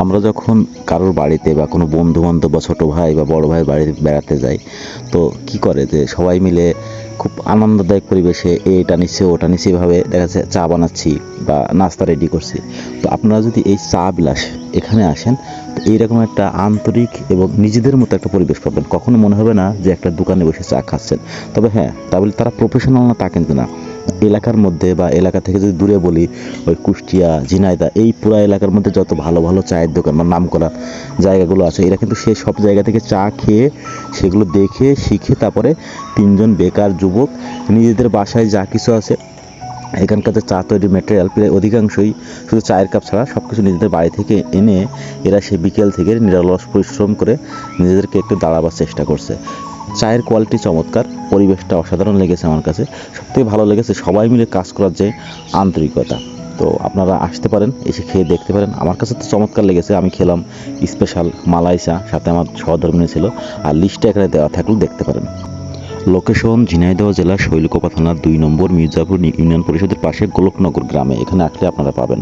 আমরা যখন কারোর বাড়িতে বা কোনো বন্ধু-বান্ধব বা ছোটো ভাই বা বড় ভাইয়ের বাড়িতে বেড়াতে যাই, তো কি করে যে সবাই মিলে খুব আনন্দদায়ক পরিবেশে এটা নিচ্ছে ওটা নিচ্ছে, এভাবে দেখা যাচ্ছে চা বানাচ্ছি বা নাস্তা রেডি করছি। তো আপনারা যদি এই চা বিলাস এখানে আসেন, তো এইরকম একটা আন্তরিক এবং নিজেদের মতো একটা পরিবেশ পাবেন। কখনো মনে হবে না যে একটা দোকানে বসে চা খাচ্ছেন। তবে হ্যাঁ, তা বলে তারা প্রফেশনাল না তা কিন্তু না। এলাকার মধ্যে বা এলাকা থেকে যদি দূরে বলি, ওই কুষ্টিয়া, ঝিনাইদহ এই পুরা এলাকার মধ্যে যত ভালো ভালো চায়ের দোকান বা নামকরা জায়গাগুলো আছে, এরা কিন্তু সে সব জায়গা থেকে চা খেয়ে সেগুলো দেখে শিখে তারপরে তিনজন বেকার যুবক নিজেদের বাসায় যা কিছু আছে এখানকার যে চা তৈরির ম্যাটেরিয়াল প্রায় অধিকাংশই শুধু চায়ের কাপ ছাড়া সব কিছু নিজেদের বাড়ি থেকে এনে এরা সে বিকেল থেকে নিরলস পরিশ্রম করে নিজেদেরকে একটু দাঁড়াবার চেষ্টা করছে। চায়ের কোয়ালিটি চমৎকার, পরিবেশটা অসাধারণ লেগেছে আমার কাছে। সবথেকে ভালো লেগেছে সবাই মিলে কাজ করার যে আন্তরিকতা। তো আপনারা আসতে পারেন, এসে খেয়ে দেখতে পারেন। আমার কাছে তো চমৎকার লেগেছে। আমি খেলাম স্পেশাল মালাই চা, সাথে আমার সহধর্মিণী ছিল। আর লিস্টটা এখানে দেওয়া থাকলেও দেখতে পারেন। লোকেশন ঝিনাইদহ জেলার শৈলকুপা থানার 2 নম্বর মির্জাপুর ইউনিয়ন পরিষদের পাশে গোলকনগর গ্রামে। এখানে আসলে আপনারা পাবেন।